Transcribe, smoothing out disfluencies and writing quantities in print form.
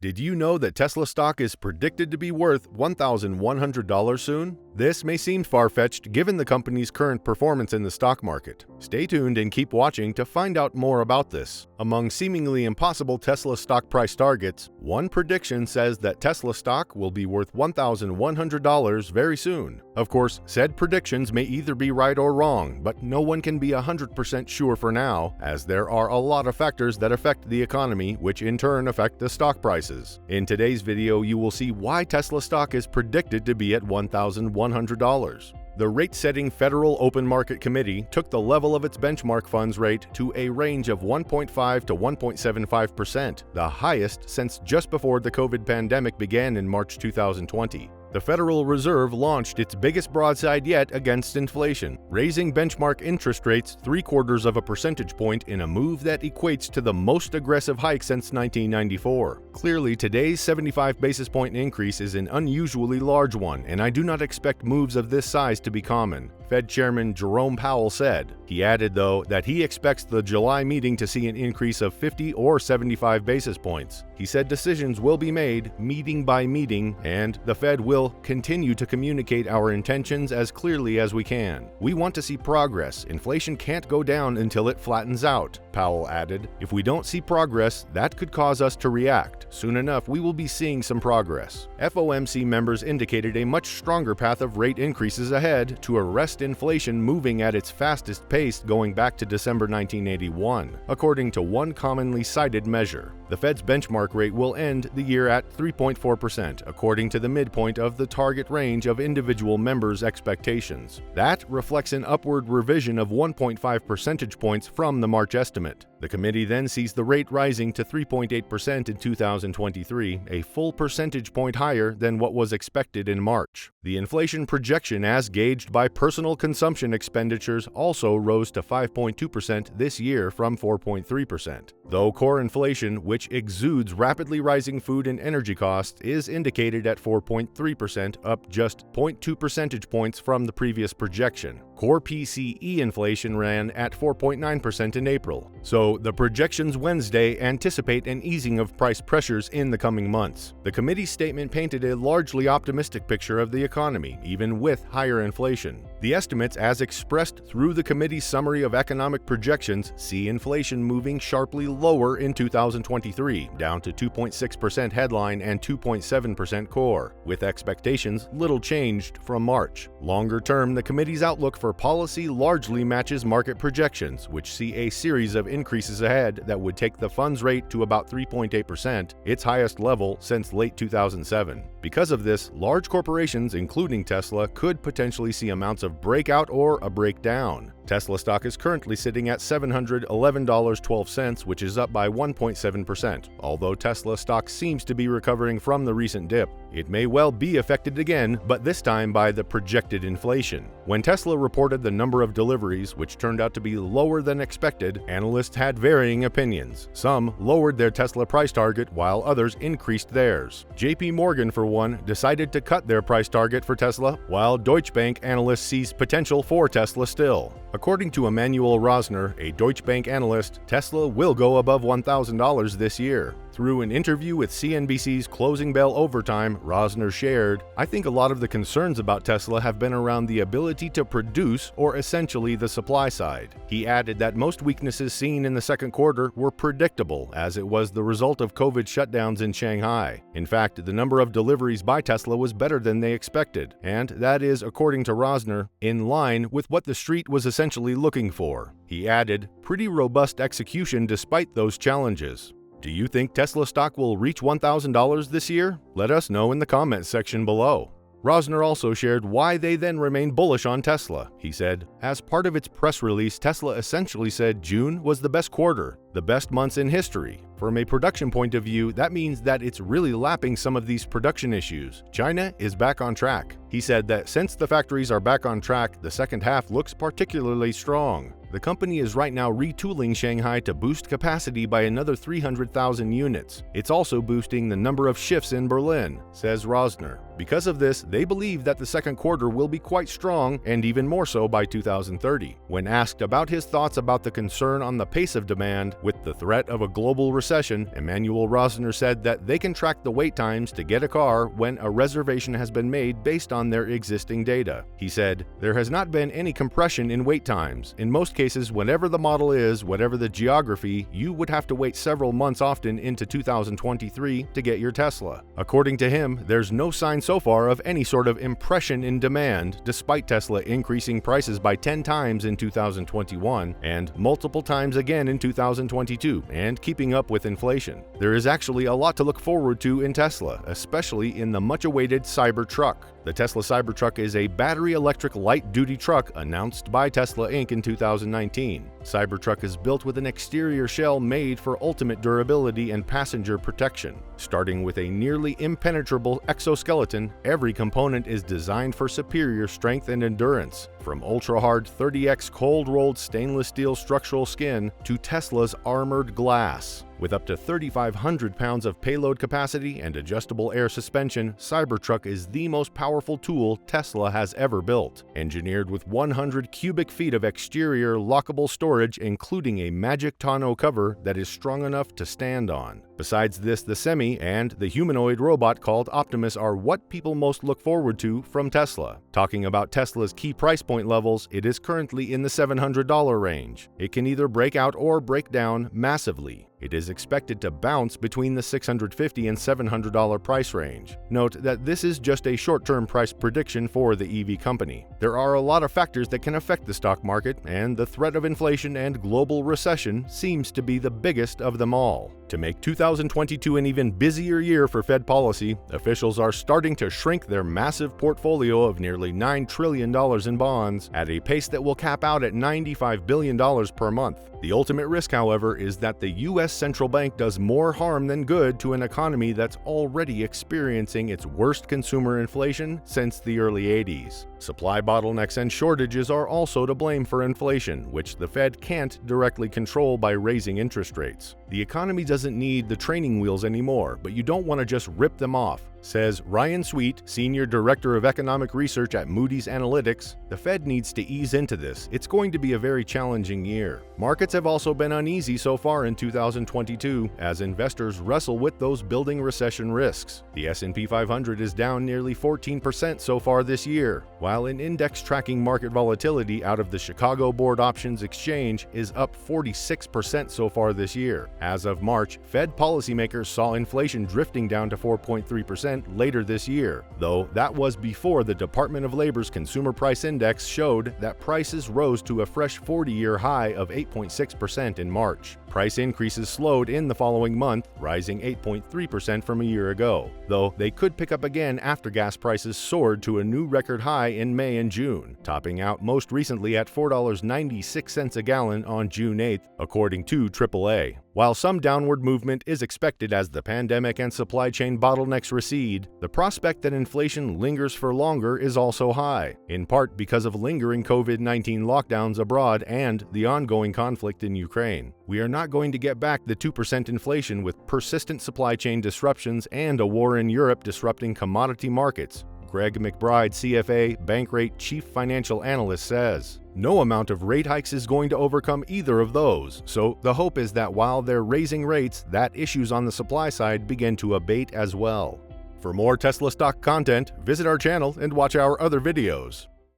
Did you know that Tesla stock is predicted to be worth $1,100 soon? This may seem far-fetched given the company's current performance in the stock market. Stay tuned and keep watching to find out more about this. Among seemingly impossible Tesla stock price targets, one prediction says that Tesla stock will be worth $1,100 very soon. Of course, said predictions may either be right or wrong, but no one can be 100% sure for now, as there are a lot of factors that affect the economy, which in turn affect the stock prices. In today's video, you will see why Tesla stock is predicted to be at $1,100. The rate-setting Federal Open Market Committee took the level of its benchmark funds rate to a range of 1.5 to 1.75%, the highest since just before the COVID pandemic began in March 2020. The Federal Reserve launched its biggest broadside yet against inflation, raising benchmark interest rates 0.75 of a percentage point in a move that equates to the most aggressive hike since 1994. Clearly, today's 75 basis point increase is an unusually large one, and I do not expect moves of this size to be common, Fed Chairman Jerome Powell said. He added, though, that he expects the July meeting to see an increase of 50 or 75 basis points. He said decisions will be made meeting by meeting, and the Fed will continue to communicate our intentions as clearly as we can. We want to see progress. Inflation can't go down until it flattens out, Powell added. If we don't see progress, that could cause us to react. Soon enough, we will be seeing some progress. FOMC members indicated a much stronger path of rate increases ahead to arrest inflation moving at its fastest pace going back to December 1981, according to one commonly cited measure. The Fed's benchmark rate will end the year at 3.4%, according to the midpoint of the target range of individual members' expectations. That reflects an upward revision of 1.5 percentage points from the March estimate. The committee then sees the rate rising to 3.8% in 2023, a full percentage point higher than what was expected in March. The inflation projection as gauged by personal consumption expenditures also rose to 5.2% this year from 4.3%. Though core inflation, which exudes rapidly rising food and energy costs, is indicated at 4.3%, up just 0.2 percentage points from the previous projection. Core PCE inflation ran at 4.9% in April, so the projections Wednesday anticipate an easing of price pressures in the coming months. The committee's statement painted a largely optimistic picture of the economy, even with higher inflation. The estimates, as expressed through the committee's summary of economic projections, see inflation moving sharply lower in 2023, down to 2.6% headline and 2.7% core, with expectations little changed from March. Longer term, the committee's outlook for policy largely matches market projections, which see a series of increases ahead that would take the funds rate to about 3.8%, its highest level since late 2007. Because of this, large corporations, including Tesla, could potentially see amounts of breakout or a breakdown. Tesla stock is currently sitting at $711.12, which is up by 1.7%. Although Tesla stock seems to be recovering from the recent dip, it may well be affected again, but this time by the projected inflation. When Tesla reported the number of deliveries, which turned out to be lower than expected, analysts had varying opinions. Some lowered their Tesla price target, while others increased theirs. JP Morgan, for one, decided to cut their price target for Tesla, while Deutsche Bank analysts sees potential for Tesla still. According to Emmanuel Rosner, a Deutsche Bank analyst, Tesla will go above $1,000 this year. Through an interview with CNBC's Closing Bell Overtime, Rosner shared, "I think a lot of the concerns about Tesla have been around the ability to produce, or essentially the supply side." He added that most weaknesses seen in the second quarter were predictable, as it was the result of COVID shutdowns in Shanghai. In fact, the number of deliveries by Tesla was better than they expected, and that is, according to Rosner, in line with what the street was essentially looking for. He added, "Pretty robust execution despite those challenges." Do you think Tesla stock will reach $1,000 this year? Let us know in the comments section below. Rosner also shared why they then remain bullish on Tesla. He said, "As part of its press release, Tesla essentially said June was the best quarter, the best months in history. From a production point of view, that means that it's really lapping some of these production issues. China is back on track." He said that since the factories are back on track, the second half looks particularly strong. The company is right now retooling Shanghai to boost capacity by another 300,000 units. It's also boosting the number of shifts in Berlin, says Rosner. Because of this, they believe that the second quarter will be quite strong and even more so by 2030. When asked about his thoughts about the concern on the pace of demand with the threat of a global recession, Emmanuel Rosner said that they can track the wait times to get a car when a reservation has been made based on their existing data. He said, "There has not been any compression in wait times. In most cases, whatever the model is, whatever the geography, you would have to wait several months often into 2023 to get your Tesla." According to him, there's no sign so far of any sort of impression in demand, despite Tesla increasing prices by 10 times in 2021 and multiple times again in 2022 and keeping up with inflation. There is actually a lot to look forward to in Tesla, especially in the much-awaited Cybertruck. The Tesla Cybertruck is a battery-electric light-duty truck announced by Tesla Inc. in 2019. Cybertruck is built with an exterior shell made for ultimate durability and passenger protection. Starting with a nearly impenetrable exoskeleton, every component is designed for superior strength and endurance. From ultra-hard 30x cold-rolled stainless steel structural skin to Tesla's armored glass. With up to 3,500 pounds of payload capacity and adjustable air suspension, Cybertruck is the most powerful tool Tesla has ever built. Engineered with 100 cubic feet of exterior lockable storage, including a magic tonneau cover that is strong enough to stand on. Besides this, the Semi and the humanoid robot called Optimus are what people most look forward to from Tesla. Talking about Tesla's key price point levels, it is currently in the $700 range. It can either break out or break down massively. It is expected to bounce between the $650 and $700 price range. Note that this is just a short-term price prediction for the EV company. There are a lot of factors that can affect the stock market, and the threat of inflation and global recession seems to be the biggest of them all. To make 2022 an even busier year for Fed policy, officials are starting to shrink their massive portfolio of nearly $9 trillion in bonds at a pace that will cap out at $95 billion per month. The ultimate risk, however, is that the U.S. central bank does more harm than good to an economy that's already experiencing its worst consumer inflation since the early 80s. Supply bottlenecks and shortages are also to blame for inflation, which the Fed can't directly control by raising interest rates. The economy doesn't need the training wheels anymore, but you don't want to just rip them off, says Ryan Sweet, Senior Director of Economic Research at Moody's Analytics. The Fed needs to ease into this. It's going to be a very challenging year. Markets have also been uneasy so far in 2022 as investors wrestle with those building recession risks. The S&P 500 is down nearly 14% so far this year, while an index tracking market volatility out of the Chicago Board Options Exchange is up 46% so far this year. As of March, Fed policymakers saw inflation drifting down to 4.3% later this year, though that was before the Department of Labor's Consumer Price Index showed that prices rose to a fresh 40-year high of 8.6% in March. Price increases slowed in the following month, rising 8.3% from a year ago, though they could pick up again after gas prices soared to a new record high in May and June, topping out most recently at $4.96 a gallon on June 8th, according to AAA. While some downward movement is expected as the pandemic and supply chain bottlenecks recede, the prospect that inflation lingers for longer is also high, in part because of lingering COVID-19 lockdowns abroad and the ongoing conflict in Ukraine. We are not going to get back the 2% inflation with persistent supply chain disruptions and a war in Europe disrupting commodity markets, Greg McBride, CFA, Bankrate Chief Financial Analyst, says. No amount of rate hikes is going to overcome either of those, so the hope is that while they're raising rates, that issues on the supply side begin to abate as well. For more Tesla stock content, visit our channel and watch our other videos.